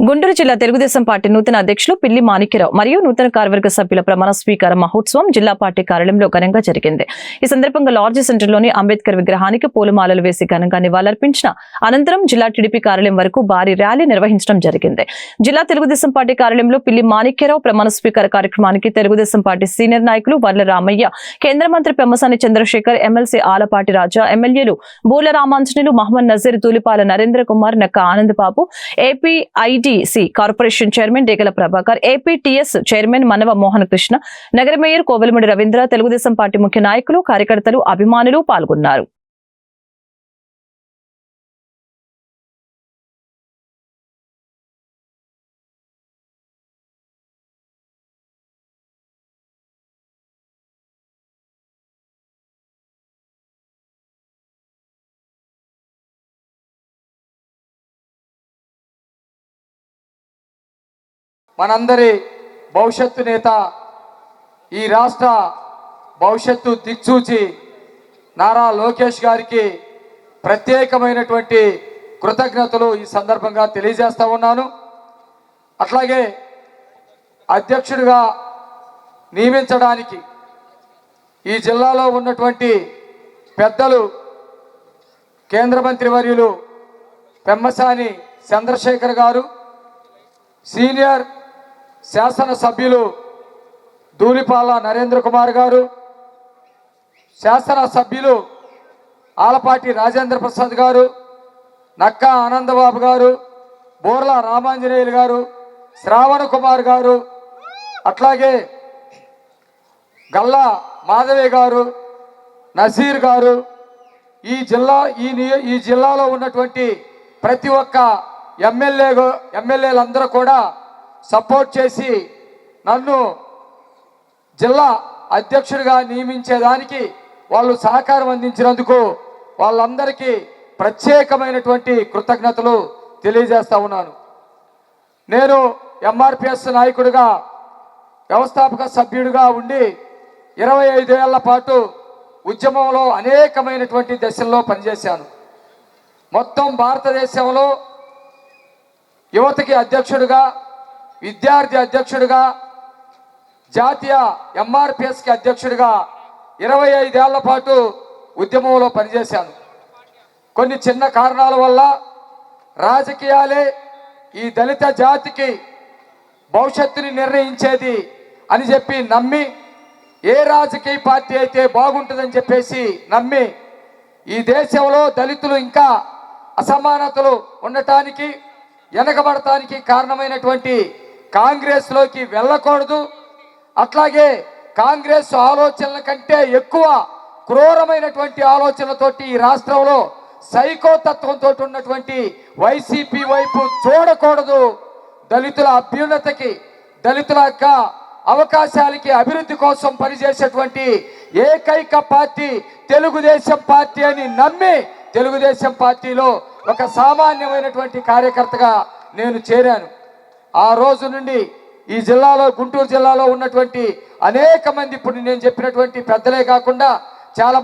గుంటూరు జిల్లా తెలుగుదేశం పార్టీ నూతన అధ్యక్షులు పిల్లి మాణిక్యరావు మరియు నూతన కార్యవర్గ సభ్యుల ప్రమాణ స్వీకార మహోత్సవం జిల్లా పార్టీ కార్యాలయంలో ఘనంగా జరిగింది. ఈ సందర్భంగా లార్జ్ సెంటర్లోని అంబేద్కర్ విగ్రహానికి పూలమాలలు వేసి ఘనంగా నివాళులర్పించిన అనంతరం జిల్లా టీడీపీ కార్యాలయం వరకు భారీ ర్యాలీ నిర్వహించడం జరిగింది. జిల్లా తెలుగుదేశం పార్టీ కార్యాలయంలో పిల్లి మాణిక్యరావు ప్రమాణ స్వీకార కార్యక్రమానికి తెలుగుదేశం పార్టీ సీనియర్ నాయకులు వర్ల రామయ్య, కేంద్ర మంత్రి పెమ్మసాని చంద్రశేఖర్, ఎమ్మెల్సీ ఆలపాటి రాజా, ఎమ్మెల్యేలు బూల రామాంజనేయులు, మహమ్మద్ నజీర్, తూలిపాల నరేంద్ర కుమార్, నక్క ఆనందబాబు, ఏపీఐడిసి కార్పొరేషన్ చైర్మన్ డేగల ప్రభాకర్, ఏపీటీఎస్ చైర్మన్ మనవ మోహన కృష్ణ, నగర మేయర్ కోవెలముడి రవీంద్ర, తెలుగుదేశం పార్టీ ముఖ్య నాయకులు, కార్యకర్తలు, అభిమానులు పాల్గొన్నారు. మనందరి భవిష్యత్తు నేత, ఈ రాష్ట్ర భవిష్యత్తు దిక్సూచి నారా లోకేష్ గారికి ప్రత్యేకమైనటువంటి కృతజ్ఞతలు ఈ సందర్భంగా తెలియజేస్తా ఉన్నాను. అట్లాగే అధ్యక్షుడిగా నియమించడానికి ఈ జిల్లాలో ఉన్నటువంటి పెద్దలు, కేంద్ర మంత్రి వర్యులు పెమ్మసాని చంద్రశేఖర్ గారు, సీనియర్ శాసన సభ్యులు ధూళిపాల నరేంద్ర కుమార్ గారు, శాసన సభ్యులు ఆలపాటి రాజేంద్ర ప్రసాద్ గారు, నక్క ఆనందబాబు గారు, బోర్ల రామాంజనేయులు గారు, శ్రావణ కుమార్ గారు, అట్లాగే గల్లా మాధవి గారు, నజీర్ గారు, ఈ జిల్లాలో ఉన్నటువంటి ప్రతి ఒక్క ఎమ్మెల్యేలందరూ కూడా సపోర్ట్ చేసి నన్ను జిల్లా అధ్యక్షుడిగా నియమించేదానికి వాళ్ళు సహకారం అందించినందుకు వాళ్ళందరికీ ప్రత్యేకమైనటువంటి కృతజ్ఞతలు తెలియజేస్తా ఉన్నాను. నేను ఎంఆర్పిఎస్ నాయకుడిగా, వ్యవస్థాపక సభ్యుడిగా ఉండి 25 ఏళ్ల పాటు ఉద్యమంలో అనేకమైనటువంటి దశల్లో పనిచేశాను. మొత్తం భారతదేశంలో యువతకి అధ్యక్షుడిగా, విద్యార్థి అధ్యక్షుడిగా, జాతీయ ఎంఆర్పిఎస్కి అధ్యక్షుడిగా 25 ఏళ్ల పాటు ఉద్యమంలో పనిచేశాను. కొన్ని చిన్న కారణాల వల్ల రాజకీయాలే ఈ దళిత జాతికి భవిష్యత్తుని నిర్ణయించేది అని చెప్పి నమ్మి, ఏ రాజకీయ పార్టీ అయితే బాగుంటుందని చెప్పేసి నమ్మి, ఈ దేశంలో దళితులు ఇంకా అసమానతలు ఉండటానికి, వెనకబడటానికి కారణమైనటువంటి కాంగ్రెస్లోకి వెళ్ళకూడదు. అట్లాగే కాంగ్రెస్ ఆలోచనల కంటే ఎక్కువ క్రూరమైనటువంటి ఆలోచనలతోటి ఈ రాష్ట్రంలో సైకోతత్వంతో ఉన్నటువంటి వైసీపీ వైపు చూడకూడదు. దళితుల అభ్యున్నతికి, దళితుల యొక్క అవకాశాలకి, అభివృద్ధి కోసం పనిచేసేటువంటి ఏకైక పార్టీ తెలుగుదేశం పార్టీ అని నమ్మి తెలుగుదేశం పార్టీలో ఒక సామాన్యమైనటువంటి కార్యకర్తగా నేను చేరాను. ఆ రోజు నుండి ఈ జిల్లాలో, గుంటూరు జిల్లాలో ఉన్నటువంటి అనేక మంది, ఇప్పుడు నేను చెప్పినటువంటి పెద్దలే కాకుండా చాలా